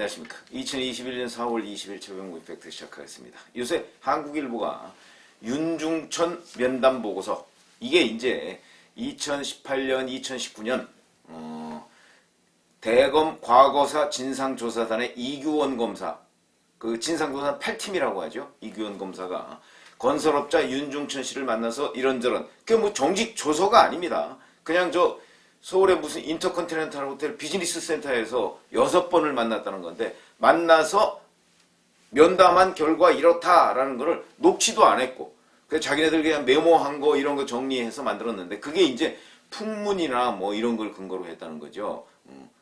안녕하십니까. 2021년 4월 20일 최병구 팩트 시작하겠습니다. 요새 한국일보가 윤중천 면담 보고서, 이게 이제 2018년, 2019년 대검 과거사 진상조사단의 이규원 검사, 그 진상조사단 8팀이라고 하죠. 이규원 검사가 건설업자 윤중천 씨를 만나서 이런저런, 그게 뭐 정식 조서가 아닙니다. 그냥 저 서울의 무슨 인터컨티넨탈 호텔 비즈니스 센터에서 6번을 만났다는 건데, 만나서 면담한 결과 이렇다라는 거를 녹취도 안 했고, 그래서 자기네들 그냥 메모한 거 이런 거 정리해서 만들었는데, 그게 이제 풍문이나 뭐 이런 걸 근거로 했다는 거죠.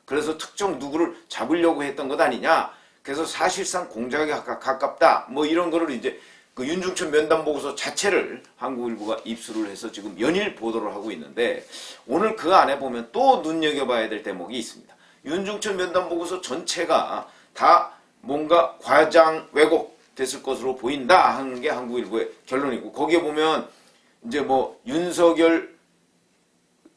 그래서 특정 누구를 잡으려고 했던 것 아니냐. 그래서 사실상 공작에 가깝다. 뭐 이런 거를 이제 그 윤중천 면담 보고서 자체를 한국일보가 입수를 해서 지금 연일 보도를 하고 있는데, 오늘 그 안에 보면 또 눈여겨봐야 될 대목이 있습니다. 윤중천 면담 보고서 전체가 다 뭔가 과장 왜곡됐을 것으로 보인다 하는 게 한국일보의 결론이고, 거기에 보면 이제 뭐 윤석열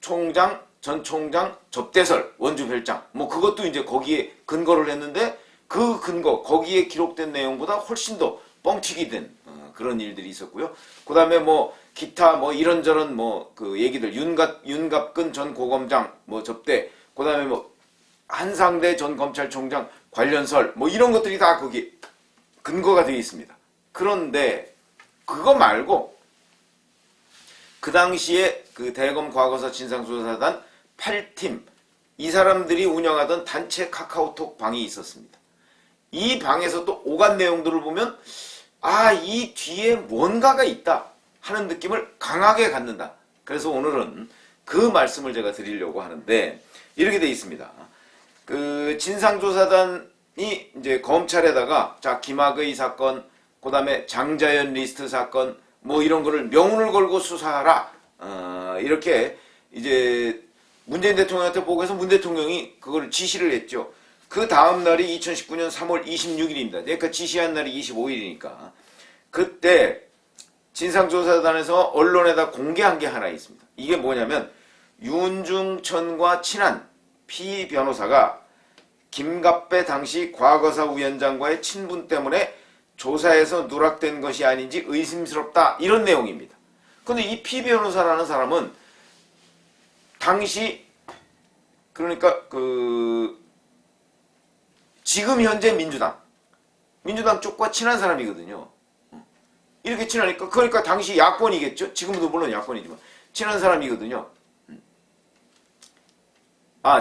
총장, 전 총장 접대설, 원주별장, 뭐 그것도 이제 거기에 근거를 했는데, 그 근거, 거기에 기록된 내용보다 훨씬 더 뻥튀기 된 그런 일들이 있었고요. 그 다음에 뭐 기타 뭐 이런저런 뭐 그 얘기들, 윤갑근 전 고검장 뭐 접대, 그 다음에 뭐 한상대 전 검찰총장 관련설, 뭐 이런 것들이 다 거기 근거가 되어 있습니다. 그런데 그거 말고 그 당시에 그 대검 과거사 진상조사단 8팀, 이 사람들이 운영하던 단체 카카오톡 방이 있었습니다. 이 방에서 또 오간 내용들을 보면 이 뒤에 뭔가가 있다 하는 느낌을 강하게 갖는다. 그래서 오늘은 그 말씀을 제가 드리려고 하는데, 이렇게 돼 있습니다. 그 진상조사단이 이제 검찰에다가 자 김학의 사건, 그 다음에 장자연 리스트 사건 뭐 이런 거를 명운을 걸고 수사하라, 이렇게 이제 문재인 대통령한테 보고해서 문 대통령이 그걸 지시를 했죠. 그 다음 날이 2019년 3월 26일입니다. 그러니까 지시한 날이 25일이니까. 그때 진상조사단에서 언론에다 공개한 게 하나 있습니다. 이게 뭐냐면, 윤중천과 친한 피 변호사가 김갑배 당시 과거사 위원장과의 친분 때문에 조사에서 누락된 것이 아닌지 의심스럽다, 이런 내용입니다. 근데 이 피 변호사라는 사람은 당시, 그러니까 지금 현재 민주당 쪽과 친한 사람이거든요. 이렇게 친하니까, 그러니까 당시 야권이겠죠. 지금도 물론 야권이지만 친한 사람이거든요.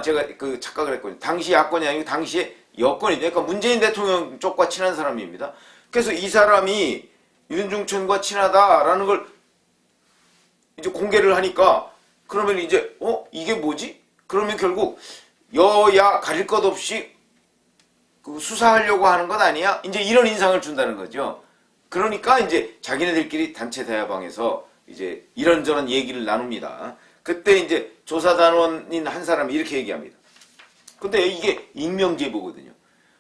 제가 그 착각을 했거든요. 당시 야권이 아니고 당시에 여권이죠. 그러니까 문재인 대통령 쪽과 친한 사람입니다. 그래서 이 사람이 윤중천과 친하다라는 걸 이제 공개를 하니까, 그러면 이제 이게 뭐지? 그러면 결국 여야 가릴 것 없이 그 수사하려고 하는 것 아니야? 이제 이런 인상을 준다는 거죠. 그러니까 이제 자기네들끼리 단체 대화방에서 이제 이런저런 얘기를 나눕니다. 그때 이제 조사단원인 한 사람이 이렇게 얘기합니다. 근데 이게 익명 제보거든요.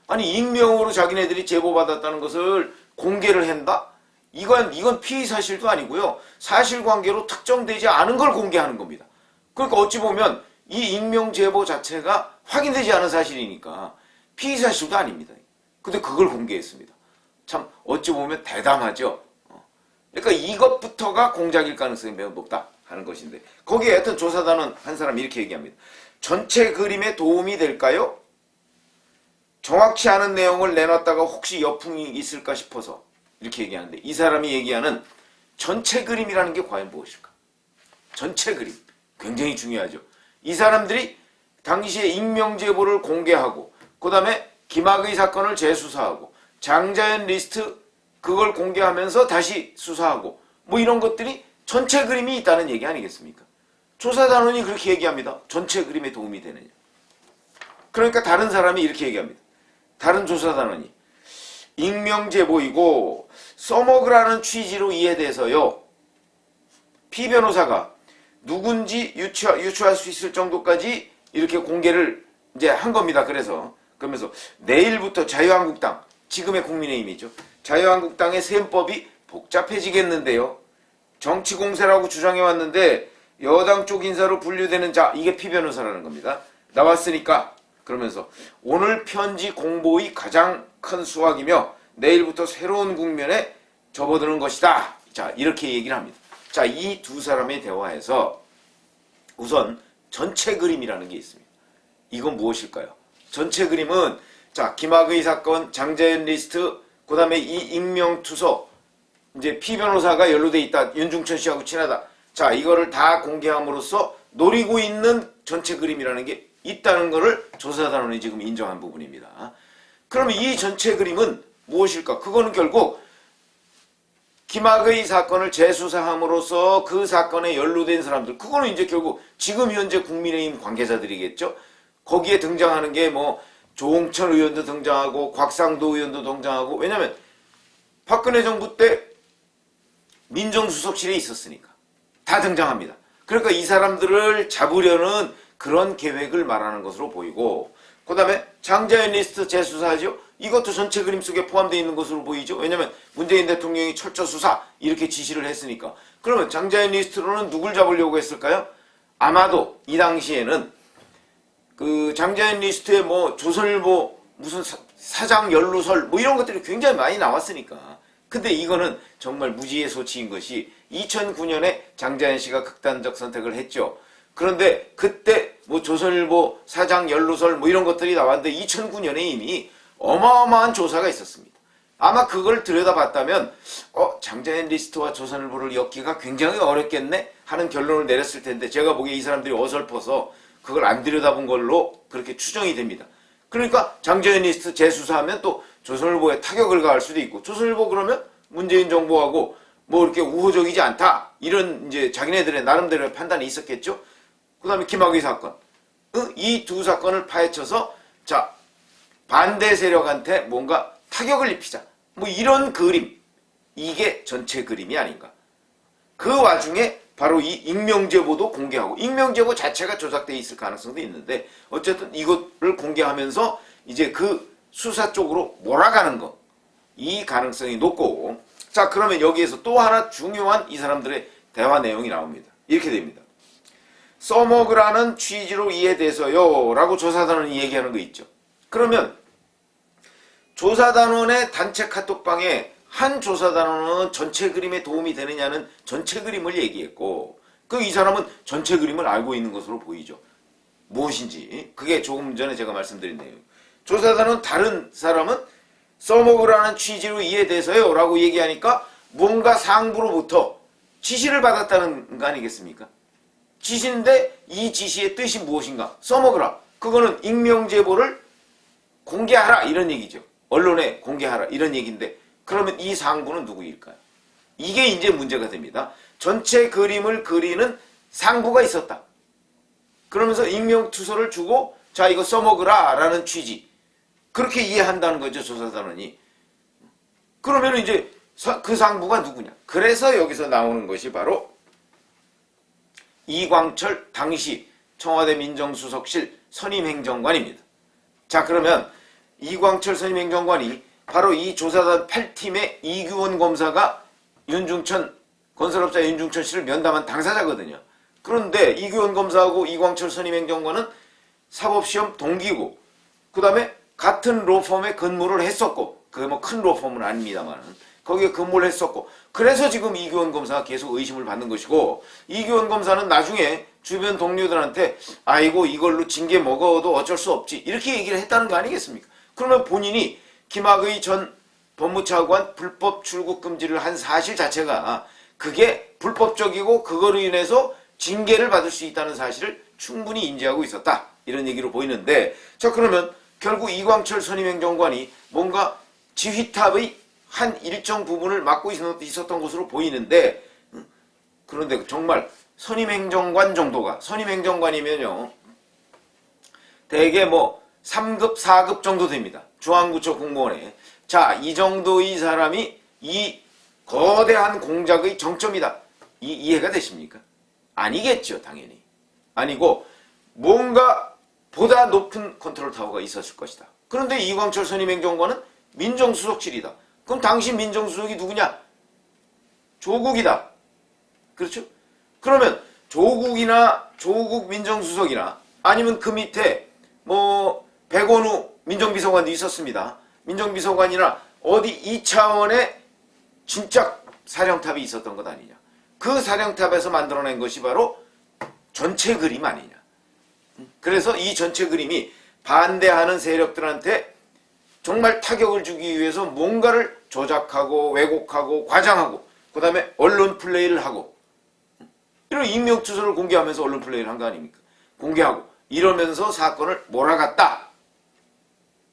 아니, 익명으로 자기네들이 제보받았다는 것을 공개를 한다? 이건 피의 사실도 아니고요. 사실관계로 특정되지 않은 걸 공개하는 겁니다. 그러니까 어찌 보면 이 익명 제보 자체가 확인되지 않은 사실이니까 피의 사실도 아닙니다. 근데 그걸 공개했습니다. 참 어찌 보면 대담하죠. 그러니까 이것부터가 공작일 가능성이 매우 높다 하는 것인데, 거기에 하여튼 조사단은 한 사람이 이렇게 얘기합니다. 전체 그림에 도움이 될까요? 정확치 않은 내용을 내놨다가 혹시 여풍이 있을까 싶어서 이렇게 얘기하는데, 이 사람이 얘기하는 전체 그림이라는 게 과연 무엇일까? 전체 그림 굉장히 중요하죠. 이 사람들이 당시에 익명 제보를 공개하고, 그 다음에 김학의 사건을 재수사하고, 장자연 리스트 그걸 공개하면서 다시 수사하고, 뭐 이런 것들이 전체 그림이 있다는 얘기 아니겠습니까? 조사단원이 그렇게 얘기합니다. 전체 그림에 도움이 되느냐. 그러니까 다른 사람이 이렇게 얘기합니다. 다른 조사단원이 익명 제보이고 써먹으라는 취지로 이해돼서요, 피 변호사가 누군지 유추할 수 있을 정도까지 이렇게 공개를 이제 한 겁니다. 그러면서 내일부터 자유한국당, 지금의 국민의힘이죠. 자유한국당의 셈법이 복잡해지겠는데요. 정치공세라고 주장해왔는데 여당 쪽 인사로 분류되는 자, 이게 피 변호사라는 겁니다. 나왔으니까 그러면서 오늘 편지 공보의 가장 큰 수확이며 내일부터 새로운 국면에 접어드는 것이다. 자, 이렇게 얘기를 합니다. 자, 이 두 사람의 대화에서 우선 전체 그림이라는 게 있습니다. 이건 무엇일까요? 전체 그림은 자, 김학의 사건, 장자연 리스트, 그 다음에 이 익명투서, 이제 피변호사가 연루돼 있다. 윤중천 씨하고 친하다. 자, 이거를 다 공개함으로써 노리고 있는 전체 그림이라는 게 있다는 것을 조사단원이 지금 인정한 부분입니다. 그러면 이 전체 그림은 무엇일까? 그거는 결국 김학의 사건을 재수사함으로써 그 사건에 연루된 사람들, 그거는 이제 결국 지금 현재 국민의힘 관계자들이겠죠. 거기에 등장하는 게 뭐 조홍천 의원도 등장하고 곽상도 의원도 등장하고, 왜냐면 박근혜 정부 때 민정수석실에 있었으니까 다 등장합니다. 그러니까 이 사람들을 잡으려는 그런 계획을 말하는 것으로 보이고, 그 다음에 장자연 리스트 재수사하죠. 이것도 전체 그림 속에 포함되어 있는 것으로 보이죠. 왜냐면 문재인 대통령이 철저 수사 이렇게 지시를 했으니까. 그러면 장자연 리스트로는 누굴 잡으려고 했을까요? 아마도 이 당시에는 그 장자연 리스트에 뭐 조선일보 무슨 사장 연루설 뭐 이런 것들이 굉장히 많이 나왔으니까. 근데 이거는 정말 무지의 소치인 것이 2009년에 장자연 씨가 극단적 선택을 했죠. 그런데 그때 뭐 조선일보 사장 연루설 뭐 이런 것들이 나왔는데 2009년에 이미 어마어마한 조사가 있었습니다. 아마 그걸 들여다봤다면 장자연 리스트와 조선일보를 엮기가 굉장히 어렵겠네 하는 결론을 내렸을 텐데, 제가 보기에 이 사람들이 어설퍼서 그걸 안 들여다본 걸로 그렇게 추정이 됩니다. 그러니까 장자연 리스트 재수사하면 또 조선일보에 타격을 가할 수도 있고, 조선일보 그러면 문재인 정부하고 뭐 이렇게 우호적이지 않다 이런 이제 자기네들의 나름대로의 판단이 있었겠죠. 그 다음에 김학의 사건, 이 두 사건을 파헤쳐서 자, 반대 세력한테 뭔가 타격을 입히자, 뭐 이런 그림, 이게 전체 그림이 아닌가. 그 와중에 바로 이 익명제보도 공개하고, 익명제보 자체가 조작되어 있을 가능성도 있는데 어쨌든 이것을 공개하면서 이제 그 수사 쪽으로 몰아가는 것, 이 가능성이 높고, 자, 그러면 여기에서 또 하나 중요한 이 사람들의 대화 내용이 나옵니다. 이렇게 됩니다. 써먹으라는 취지로 이해돼서요 라고 조사단원이 얘기하는 거 있죠. 그러면 조사단원의 단체 카톡방에 한 조사단원은 전체 그림에 도움이 되느냐는 전체 그림을 얘기했고, 이 사람은 전체 그림을 알고 있는 것으로 보이죠. 무엇인지 그게 조금 전에 제가 말씀드린 내용. 조사단원 다른 사람은 써먹으라는 취지로 이해돼서요 라고 얘기하니까 뭔가 상부로부터 지시를 받았다는 거 아니겠습니까? 지시인데 이 지시의 뜻이 무엇인가? 써먹으라. 그거는 익명제보를 공개하라 이런 얘기죠. 언론에 공개하라 이런 얘기인데, 그러면 이 상부는 누구일까요? 이게 이제 문제가 됩니다. 전체 그림을 그리는 상부가 있었다. 그러면서 익명투서를 주고 자, 이거 써먹으라 라는 취지, 그렇게 이해한다는 거죠, 조사단원이. 그러면 이제 그 상부가 누구냐? 그래서 여기서 나오는 것이 바로 이광철 당시 청와대 민정수석실 선임행정관입니다. 자, 그러면 이광철 선임행정관이 바로 이 조사단 8팀의 이규원 검사가 건설업자 윤중천 씨를 면담한 당사자거든요. 그런데 이규원 검사하고 이광철 선임행정관은 사법시험 동기고, 그 다음에 같은 로펌에 근무를 했었고, 그게 뭐 큰 로펌은 아닙니다만 거기에 근무를 했었고, 그래서 지금 이규원 검사가 계속 의심을 받는 것이고, 이규원 검사는 나중에 주변 동료들한테 아이고 이걸로 징계 먹어도 어쩔 수 없지 이렇게 얘기를 했다는 거 아니겠습니까? 그러면 본인이 김학의 전 법무차관 불법 출국 금지를 한 사실 자체가 그게 불법적이고 그거로 인해서 징계를 받을 수 있다는 사실을 충분히 인지하고 있었다 이런 얘기로 보이는데, 자, 그러면 결국 이광철 선임행정관이 뭔가 지휘탑의 한 일정 부분을 맡고 있었던 것으로 보이는데, 그런데 정말 선임행정관 정도가, 선임행정관이면요 대개 뭐 3급 4급 정도 됩니다. 중앙구청 공무원에. 자, 이 정도의 사람이 이 거대한 공작의 정점이다, 이해가 되십니까? 아니겠죠, 당연히. 아니고 뭔가 보다 높은 컨트롤 타워가 있었을 것이다. 그런데 이광철 선임행정관은 민정수석실이다. 그럼 당시 민정수석이 누구냐? 조국이다. 그렇죠? 그러면 조국 민정수석이나 아니면 그 밑에 뭐 백원우 민정비서관도 있었습니다. 민정비서관이나 어디 2차원의 진짜 사령탑이 있었던 것 아니냐. 그 사령탑에서 만들어낸 것이 바로 전체 그림 아니냐. 그래서 이 전체 그림이 반대하는 세력들한테 정말 타격을 주기 위해서 뭔가를 조작하고 왜곡하고 과장하고 그 다음에 언론 플레이를 하고 이런 익명투서를 공개하면서 언론 플레이를 한 거 아닙니까? 공개하고 이러면서 사건을 몰아갔다.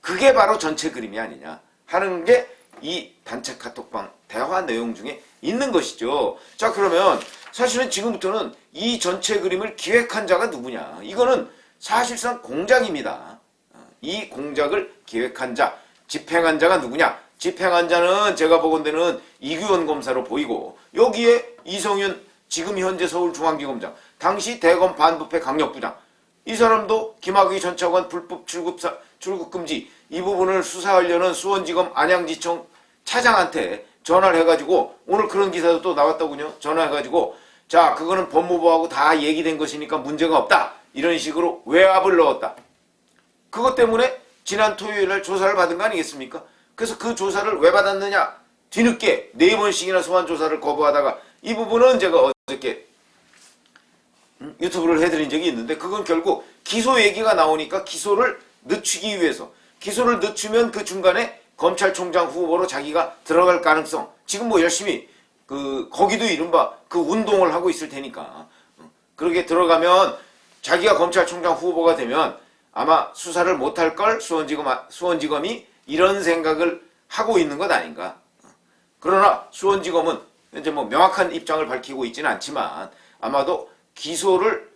그게 바로 전체 그림이 아니냐 하는 게 이 단체 카톡방 대화 내용 중에 있는 것이죠. 자, 그러면 사실은 지금부터는 이 전체 그림을 기획한 자가 누구냐. 이거는 사실상 공작입니다. 이 공작을 기획한 자, 집행한 자가 누구냐. 집행한 자는 제가 보건대는 이규원 검사로 보이고 여기에 이성윤 지금 현재 서울중앙지검장, 당시 대검 반부패 강력부장, 이 사람도 김학의 전 차관 불법 출국 금지 이 부분을 수사하려는 수원지검 안양지청 차장한테 전화를 해가지고 오늘 그런 기사도 또 나왔더군요. 전화해가지고 자, 그거는 법무부하고 다 얘기된 것이니까 문제가 없다. 이런 식으로 외압을 넣었다. 그것 때문에 지난 토요일날 조사를 받은 거 아니겠습니까? 그래서 그 조사를 왜 받았느냐? 뒤늦게 4번씩이나 소환 조사를 거부하다가 이 부분은 제가 어저께 유튜브를 해드린 적이 있는데 그건 결국 기소 얘기가 나오니까 기소를 늦추기 위해서 기소를 늦추면 그 중간에 검찰총장 후보로 자기가 들어갈 가능성 지금 뭐 열심히 거기도 이른바 그 운동을 하고 있을 테니까 그렇게 들어가면 자기가 검찰총장 후보가 되면 아마 수사를 못할 걸 수원지검이 이런 생각을 하고 있는 것 아닌가. 그러나 수원지검은 현재 뭐 명확한 입장을 밝히고 있지는 않지만 아마도 기소를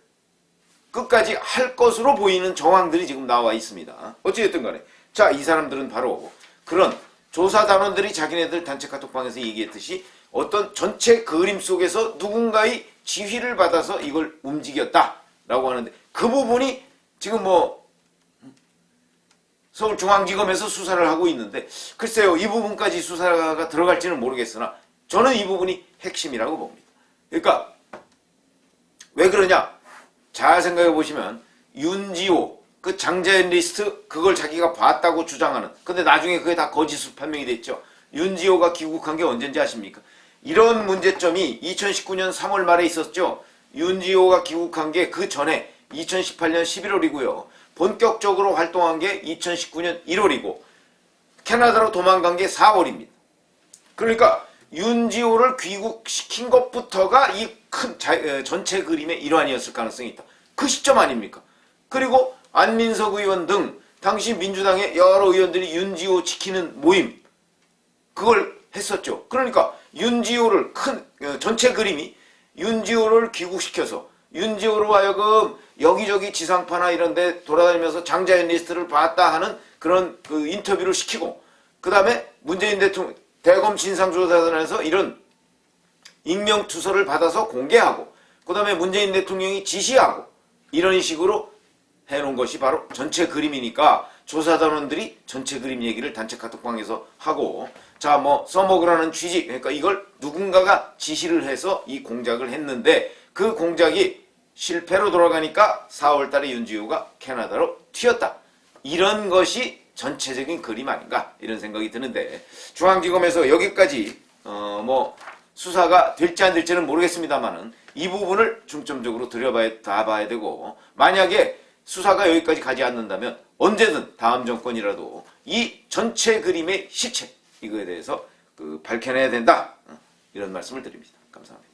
끝까지 할 것으로 보이는 정황들이 지금 나와 있습니다. 어찌됐든 간에 자, 이 사람들은 바로 그런 조사단원들이 자기네들 단체 카톡방에서 얘기했듯이 어떤 전체 그림 속에서 누군가의 지휘를 받아서 이걸 움직였다라고 하는데 그 부분이 지금 뭐 서울중앙지검에서 수사를 하고 있는데 글쎄요, 이 부분까지 수사가 들어갈지는 모르겠으나 저는 이 부분이 핵심이라고 봅니다. 그러니까 왜 그러냐? 잘 생각해 보시면 윤지호 그 장자연 리스트 그걸 자기가 봤다고 주장하는 근데 나중에 그게 다 거짓으로 판명이 됐죠. 윤지호가 귀국한 게 언젠지 아십니까? 이런 문제점이 2019년 3월 말에 있었죠. 윤지호가 귀국한 게 그 전에 2018년 11월이고요. 본격적으로 활동한 게 2019년 1월이고 캐나다로 도망간 게 4월입니다. 그러니까 윤지호를 귀국시킨 것부터가 이 큰 전체 그림의 일환이었을 가능성이 있다. 그 시점 아닙니까? 그리고 안민석 의원 등 당시 민주당의 여러 의원들이 윤지호 지키는 모임 그걸 했었죠. 그러니까 윤지호를 전체 그림이 윤지호를 귀국시켜서 윤지호로 하여금 여기저기 지상파나 이런 데 돌아다니면서 장자연 리스트를 봤다 하는 그런 인터뷰를 시키고 그 다음에 문재인 대통령 대검 진상조사단에서 이런 익명투서를 받아서 공개하고 그 다음에 문재인 대통령이 지시하고 이런 식으로 해놓은 것이 바로 전체 그림이니까 조사단원들이 전체 그림 얘기를 단체 카톡방에서 하고 자, 뭐 써먹으라는 취지 그러니까 이걸 누군가가 지시를 해서 이 공작을 했는데 그 공작이 실패로 돌아가니까 4월달에 윤지호가 캐나다로 튀었다. 이런 것이 전체적인 그림 아닌가 이런 생각이 드는데 중앙지검에서 여기까지 뭐 수사가 될지 안 될지는 모르겠습니다만은 이 부분을 중점적으로 들여봐야 되고 만약에 수사가 여기까지 가지 않는다면 언제든 다음 정권이라도 이 전체 그림의 실체 이거에 대해서 밝혀내야 된다 이런 말씀을 드립니다. 감사합니다.